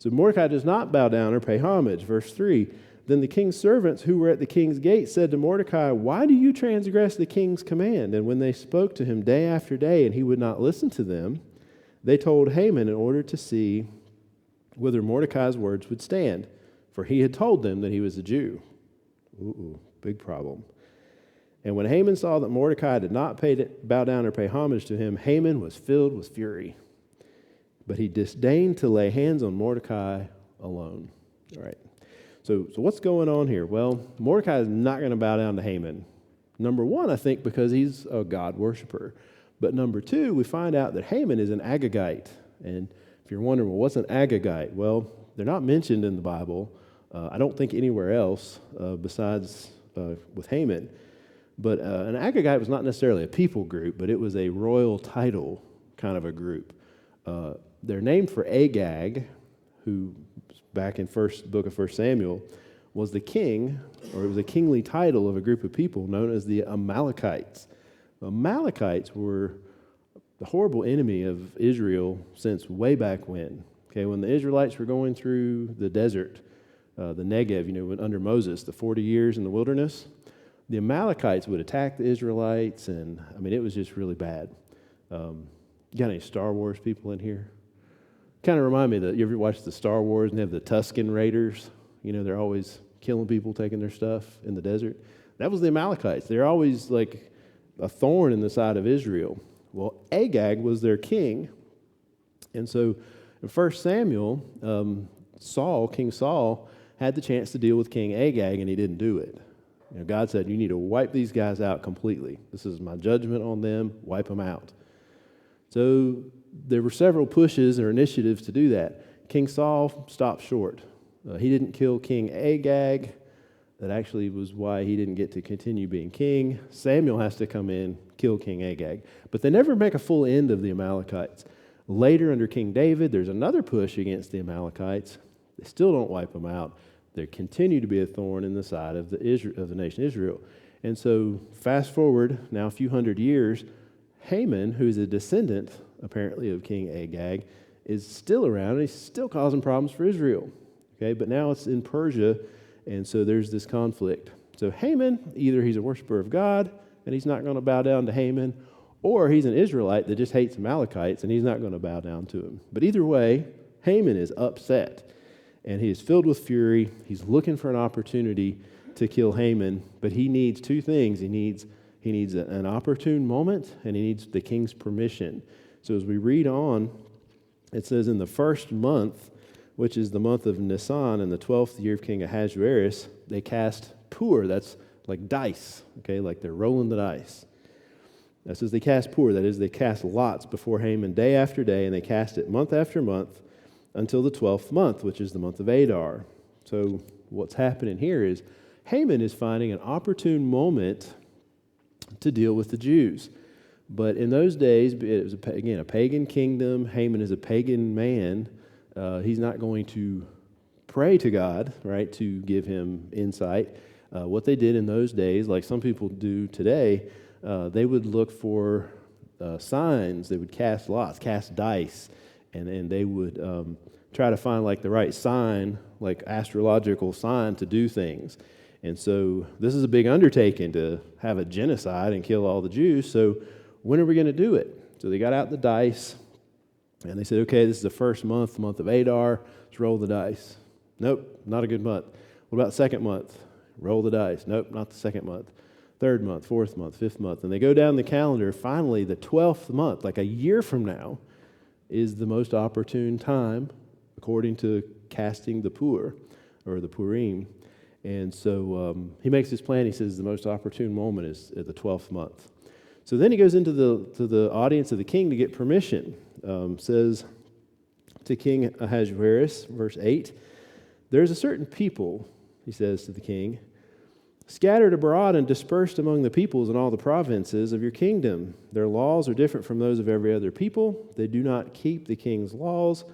So Mordecai does not bow down or pay homage. Verse 3, then the king's servants who were at the king's gate said to Mordecai, why do you transgress the king's command? And when they spoke to him day after day and he would not listen to them, they told Haman in order to see whether Mordecai's words would stand, for he had told them that he was a Jew. Ooh, big problem. And when Haman saw that Mordecai did not bow down or pay homage to him, Haman was filled with fury. But he disdained to lay hands on Mordecai alone. All right. So what's going on here? Well, Mordecai is not going to bow down to Haman. Number one, I think, because he's a God worshiper. But number two, we find out that Haman is an Agagite. And if you're wondering, well, what's an Agagite? Well, they're not mentioned in the Bible. I don't think anywhere else besides with Haman. But an Agagite was not necessarily a people group, but it was a royal title kind of a group. They're named for Agag, who back in book of 1 Samuel was the king, or it was a kingly title of a group of people known as the Amalekites. The Amalekites were the horrible enemy of Israel since way back when. Okay, when the Israelites were going through the desert, the Negev, under Moses, the 40 years in the wilderness, the Amalekites would attack the Israelites, and it was just really bad. You got any Star Wars people in here? Kind of remind me that you ever watch the Star Wars and they have the Tusken Raiders? They're always killing people, taking their stuff in the desert. That was the Amalekites. They're always like a thorn in the side of Israel. Well, Agag was their king. And so in 1 Samuel, King Saul, had the chance to deal with King Agag, and he didn't do it. God said, you need to wipe these guys out completely. This is my judgment on them. Wipe them out. So there were several pushes or initiatives to do that. King Saul stopped short. He didn't kill King Agag. That actually was why he didn't get to continue being king. Samuel has to come in, kill King Agag. But they never make a full end of the Amalekites. Later, under King David, there's another push against the Amalekites. They still don't wipe them out. They continue to be a thorn in the side of the nation Israel. And so, fast forward now a few hundred years, Haman, who's a descendant, apparently, of King Agag, is still around, and he's still causing problems for Israel. Okay, but now it's in Persia, and so there's this conflict. So Haman, either he's a worshiper of God, and he's not going to bow down to Haman, or he's an Israelite that just hates Amalekites, and he's not going to bow down to him. But either way, Haman is upset, and he is filled with fury. He's looking for an opportunity to kill Haman, but he needs two things. He needs an opportune moment, and he needs the king's permission. So as we read on, it says, in the first month, which is the month of Nisan, in the 12th year of King Ahasuerus, they cast Pur, that's like dice, okay, like they're rolling the dice. That says they cast pur, that is, they cast lots before Haman day after day, and they cast it month after month until the 12th month, which is the month of Adar. So what's happening here is Haman is finding an opportune moment to deal with the Jews. But in those days, it was, again, a pagan kingdom. Haman is a pagan man. He's not going to pray to God, right, to give him insight. What they did in those days, like some people do today, they would look for signs. They would cast lots, cast dice, and they would try to find like the right sign, like astrological sign to do things. And so this is a big undertaking to have a genocide and kill all the Jews. So when are we going to do it? So they got out the dice, and they said, okay, this is the first month, the month of Adar. Let's roll the dice. Nope, not a good month. What about second month? Roll the dice. Nope, not the second month. Third month, fourth month, fifth month. And they go down the calendar. Finally, the 12th month, like a year from now, is the most opportune time, according to casting the pur, or the Purim. And so he makes his plan. He says the most opportune moment is at the 12th month. So then he goes into the audience of the king to get permission. Says to King Ahasuerus, verse 8, "There's a certain people," he says to the king, "scattered abroad and dispersed among the peoples in all the provinces of your kingdom. Their laws are different from those of every other people. They do not keep the king's laws,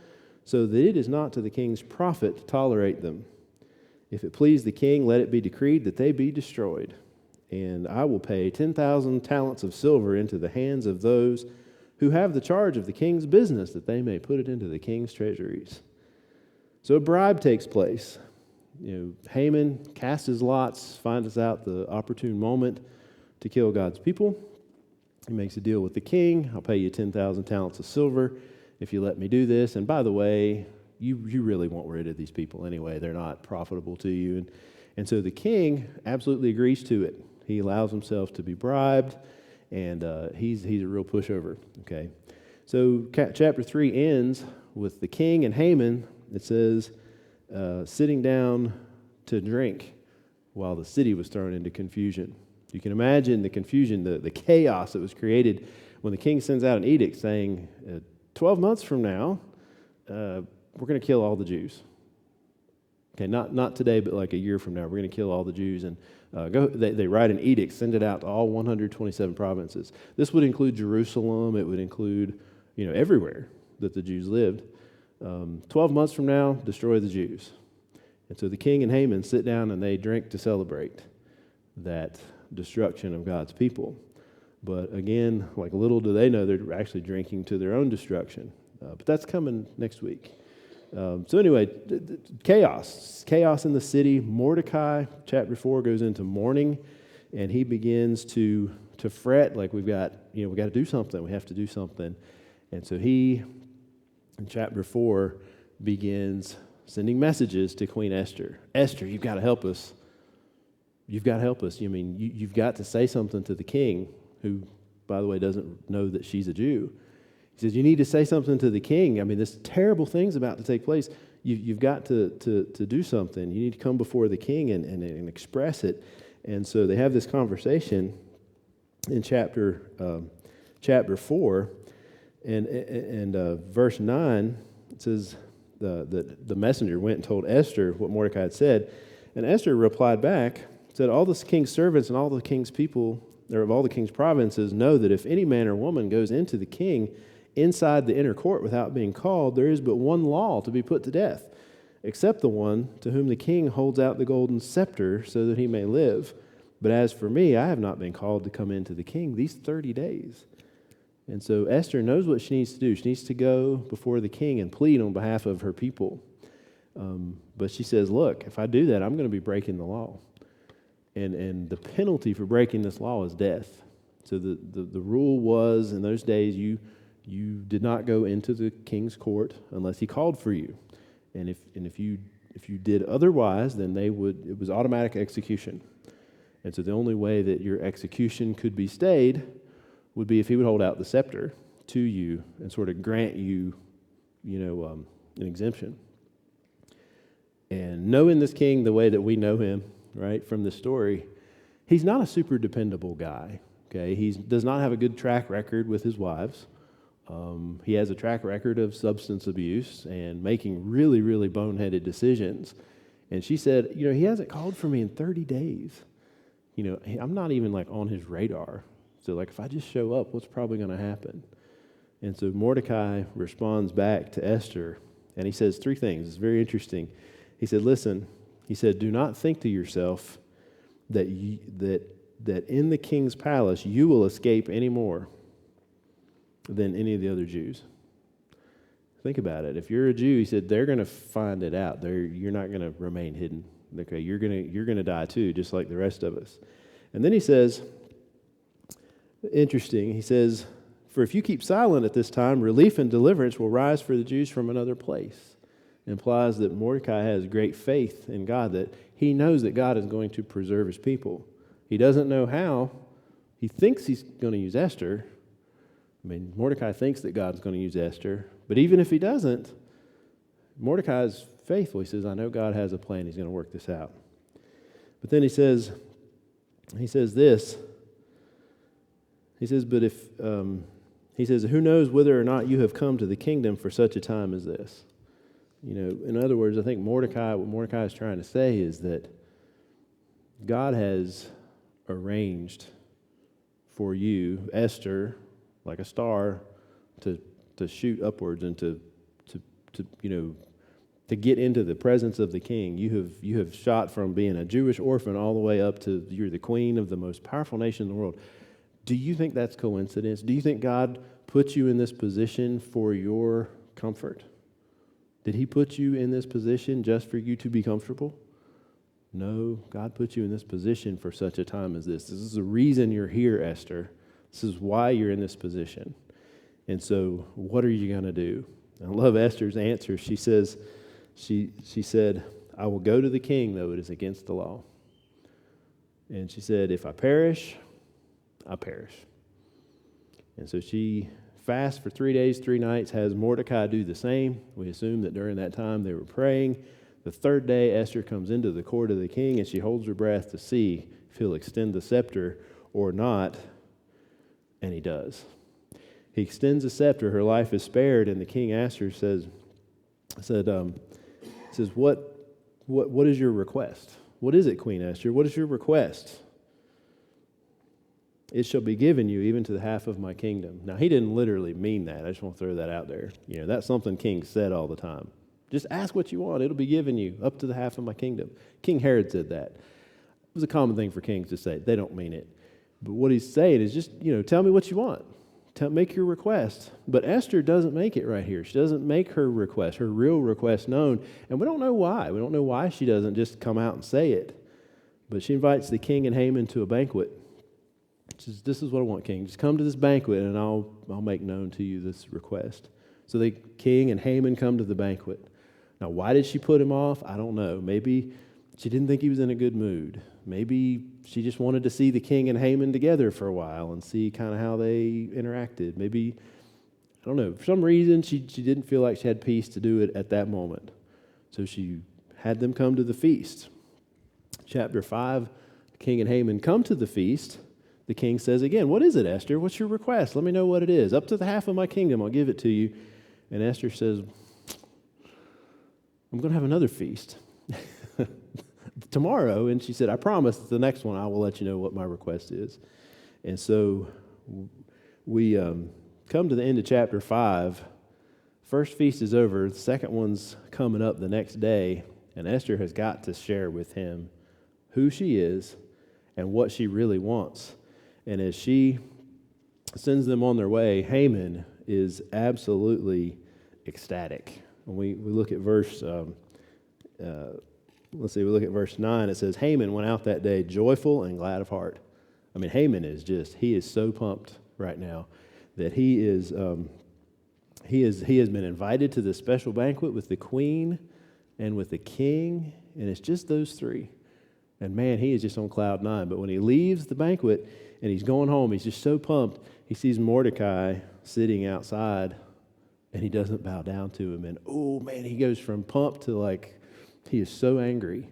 so that it is not to the king's profit to tolerate them. If it please the king, let it be decreed that they be destroyed. And I will pay 10,000 talents of silver into the hands of those who have the charge of the king's business, that they may put it into the king's treasuries." So a bribe takes place. Haman casts his lots, finds out the opportune moment to kill God's people. He makes a deal with the king. "I'll pay you 10,000 talents of silver if you let me do this. And by the way, you really want rid of these people anyway. They're not profitable to you." And so the king absolutely agrees to it. He allows himself to be bribed, and he's a real pushover. Okay, so chapter 3 ends with the king and Haman. It says, sitting down to drink while the city was thrown into confusion. You can imagine the confusion, the chaos that was created when the king sends out an edict saying, 12 months from now, we're going to kill all the Jews. Okay, not today, but like a year from now, we're going to kill all the Jews. And they write an edict, send it out to all 127 provinces. This would include Jerusalem. It would include, everywhere that the Jews lived. 12 months from now, destroy the Jews. And so the king and Haman sit down and they drink to celebrate that destruction of God's people. But again, like little do they know, they're actually drinking to their own destruction. But that's coming next week. So anyway, chaos in the city. Mordecai, chapter 4, goes into mourning, and he begins to fret, like we got to do something. We have to do something. And so he, in chapter 4, begins sending messages to Queen Esther. Esther, you've got to help us. You've got to help us. You've got to say something to the king, who, by the way, doesn't know that she's a Jew. He says, you need to say something to the king. This terrible thing's about to take place. You've got to do something. You need to come before the king and express it. And so they have this conversation in chapter 4, and verse 9. It says the messenger went and told Esther what Mordecai had said, and Esther replied back, said, all the king's servants and all the king's people, or of all the king's provinces, know that if any man or woman goes into the king inside the inner court without being called, there is but one law to be put to death, except the one to whom the king holds out the golden scepter so that he may live. But as for me, I have not been called to come into the king these 30 days. And so Esther knows what she needs to do. She needs to go before the king and plead on behalf of her people. But she says, look, if I do that, I'm going to be breaking the law. And the penalty for breaking this law is death. So the rule was, in those days, you did not go into the king's court unless he called for you. And if you did otherwise, then it was automatic execution. And so the only way that your execution could be stayed would be if he would hold out the scepter to you and sort of grant you, an exemption. And knowing this king the way that we know him, right, from the story, he's not a super dependable guy. Okay, he does not have a good track record with his wives. He has a track record of substance abuse and making really, really boneheaded decisions. And she said, he hasn't called for me in 30 days. I'm not even like on his radar. So like if I just show up, what's probably going to happen? And so Mordecai responds back to Esther, and he says 3 things. It's very interesting. He said, listen, he said, do not think to yourself that in the king's palace you will escape any more than any of the other Jews. Think about it. If you're a Jew, he said, they're going to find it out. You're not going to remain hidden. Okay, you're going to die too, just like the rest of us. And then he says, interesting, he says, for if you keep silent at this time, relief and deliverance will rise for the Jews from another place. It implies that Mordecai has great faith in God, that he knows that God is going to preserve his people. He doesn't know how. He thinks he's going to use Esther. Mordecai thinks that God's going to use Esther. But even if he doesn't, Mordecai's faithful. He says, I know God has a plan. He's going to work this out. But then he says this. He says, but if, he says, who knows whether or not you have come to the kingdom for such a time as this? In other words, I think what Mordecai is trying to say is that God has arranged for you, Esther, like a star, to shoot upwards and to get into the presence of the king. You have shot from being a Jewish orphan all the way up to you're the queen of the most powerful nation in the world. Do you think that's coincidence? Do you think God put you in this position for your comfort? Did he put you in this position just for you to be comfortable? No, God put you in this position for such a time as this. This is the reason you're here, Esther. This is why you're in this position. And so, what are you going to do? I love Esther's answer. She says, she said, I will go to the king, though it is against the law. And she said, if I perish, I perish. And so she fasts for 3 days, 3 nights, has Mordecai do the same. We assume that during that time they were praying. The 3rd day, Esther comes into the court of the king, and she holds her breath to see if he'll extend the scepter or not, and he does. He extends the scepter, her life is spared, and the king Esther says, what is your request? What is it, Queen Esther? What is your request? It shall be given you even to the half of my kingdom. Now, he didn't literally mean that. I just want to throw that out there. That's something kings said all the time. Just ask what you want. It'll be given you up to the half of my kingdom. King Herod said that. It was a common thing for kings to say. They don't mean it. But what he's saying is just, tell me what you want. Make your request. But Esther doesn't make it right here. She doesn't make her request, her real request known. And we don't know why. We don't know why she doesn't just come out and say it. But she invites the king and Haman to a banquet. She says, this is what I want, king. Just come to this banquet and I'll make known to you this request. So the king and Haman come to the banquet. Now, why did she put him off? I don't know. Maybe she didn't think he was in a good mood. Maybe she just wanted to see the king and Haman together for a while and see kind of how they interacted. Maybe, I don't know, for some reason she didn't feel like she had peace to do it at that moment. So she had them come to the feast. Chapter 5, the king and Haman come to the feast. The king says again, what is it, Esther? What's your request? Let me know what it is. Up to the half of my kingdom, I'll give it to you. And Esther says, I'm going to have another feast tomorrow. And she said, I promise the next one I will let you know what my request is. And so we come to the end of chapter 5. First feast is over. The second one's coming up the next day. And Esther has got to share with him who she is and what she really wants. And as she sends them on their way, Haman is absolutely ecstatic. When we look at verse, we look at verse 9. It says, Haman went out that day joyful and glad of heart. I mean, Haman he is so pumped right now that he has been invited to this special banquet with the queen and with the king, and it's just those 3. And man, he is just on cloud 9. But when he leaves the banquet and he's going home, he's just so pumped. He sees Mordecai sitting outside, and he doesn't bow down to him. And oh man, he goes from pumped to he is so angry.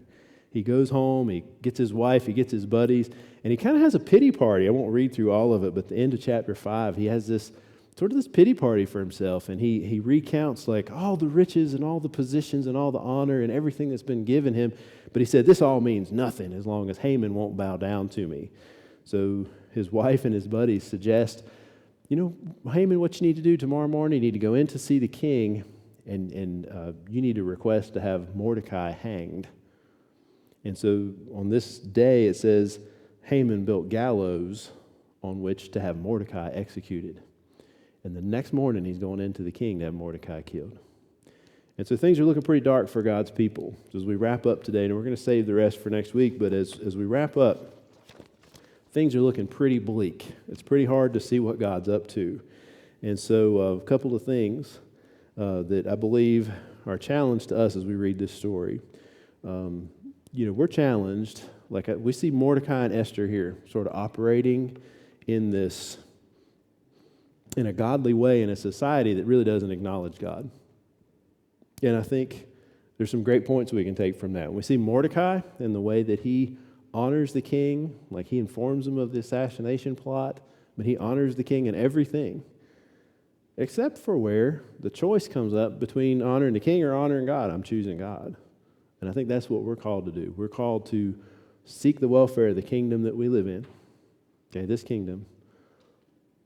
He goes home, he gets his wife, he gets his buddies, and he kind of has a pity party. I won't read through all of it, but at the end of chapter 5, he has this pity party for himself, and he recounts like all the riches and all the positions and all the honor and everything that's been given him. But he said, this all means nothing as long as Haman won't bow down to me. So his wife and his buddies suggest, Haman, what you need to do tomorrow morning, you need to go in to see the king, and you need to request to have Mordecai hanged. And so on this day, it says, Haman built gallows on which to have Mordecai executed. And the next morning, he's going into the king to have Mordecai killed. And so things are looking pretty dark for God's people. So as we wrap up today, and we're going to save the rest for next week, but as we wrap up, things are looking pretty bleak. It's pretty hard to see what God's up to. And so a couple of things that I believe are a challenge to us as we read this story. We're challenged, we see Mordecai and Esther here sort of operating in a godly way in a society that really doesn't acknowledge God. And I think there's some great points we can take from that. We see Mordecai in the way that he honors the king, like he informs him of the assassination plot, but he honors the king in everything, except for where the choice comes up between honoring the king or honoring God. I'm choosing God. And I think that's what we're called to do. We're called to seek the welfare of the kingdom that we live in, okay, this kingdom,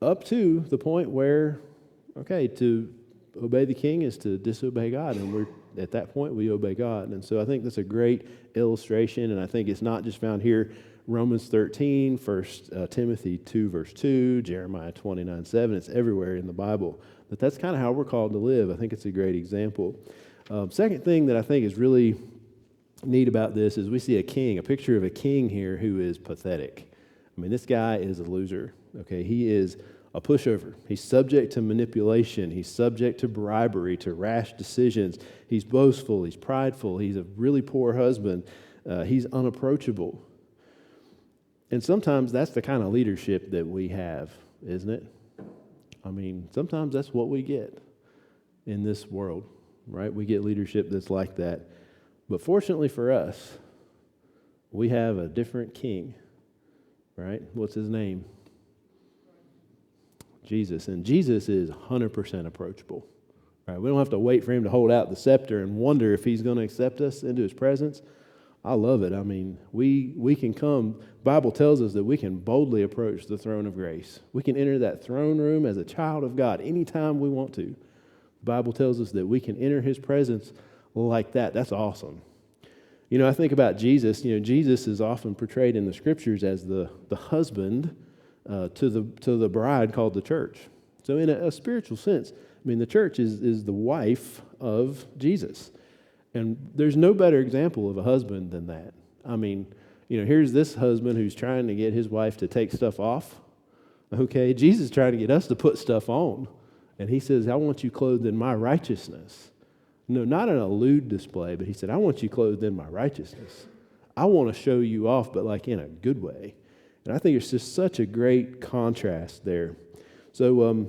up to the point where, to obey the king is to disobey God, and at that point we obey God. And so I think that's a great illustration, and I think it's not just found here, Romans 13, 1 Timothy 2, verse 2, Jeremiah 29:7, it's everywhere in the Bible. But that's kind of how we're called to live. I think it's a great example. Second thing that I think is really neat about this is we see a picture of a king here who is pathetic. I mean, this guy is a loser, okay? He is a pushover. He's subject to manipulation. He's subject to bribery, to rash decisions. He's boastful. He's prideful. He's a really poor husband. He's unapproachable. And sometimes that's the kind of leadership that we have, isn't it? I mean, sometimes that's what we get in this world, right? We get leadership that's like that. But fortunately for us, we have a different king, right? What's his name? Jesus. And Jesus is 100% approachable. Right? We don't have to wait for him to hold out the scepter and wonder if he's going to accept us into his presence. I love it. I mean, we can come. The Bible tells us that we can boldly approach the throne of grace. We can enter that throne room as a child of God anytime we want to. The Bible tells us that we can enter his presence like that. That's awesome. I think about Jesus. Jesus is often portrayed in the scriptures as the husband to the bride called the church. So in a spiritual sense, the church is the wife of Jesus. And there's no better example of a husband than that. Here's this husband who's trying to get his wife to take stuff off. Okay, Jesus is trying to get us to put stuff on. And he says, I want you clothed in my righteousness. No, not in a lewd display, but he said, I want you clothed in my righteousness. I want to show you off, but like in a good way. And I think it's just such a great contrast there. So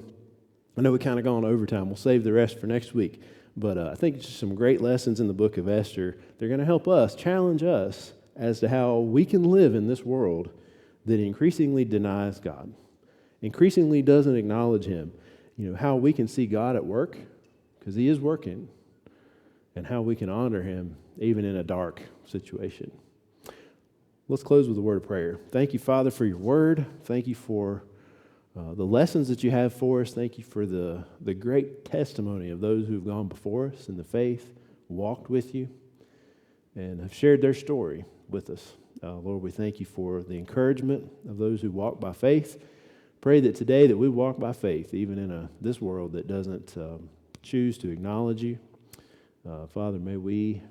I know we kind of gone overtime. We'll save the rest for next week. But I think it's just some great lessons in the book of Esther. They're going to help us, challenge us as to how we can live in this world that increasingly denies God, increasingly doesn't acknowledge him. How we can see God at work, because he is working, and how we can honor him even in a dark situation. Let's close with a word of prayer. Thank you, Father, for your word. Thank you for the lessons that you have for us. Thank you for the great testimony of those who have gone before us in the faith, walked with you, and have shared their story with us. Lord, we thank you for the encouragement of those who walk by faith. Pray that today that we walk by faith, even in this world that doesn't choose to acknowledge you. Father, may we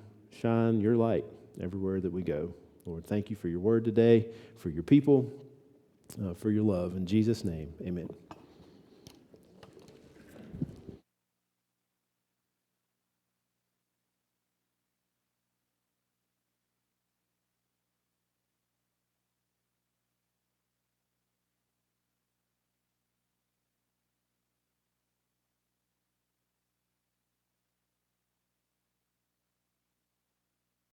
shine your light everywhere that we go. Lord, thank you for your word today, for your people, for your love. In Jesus' name, amen.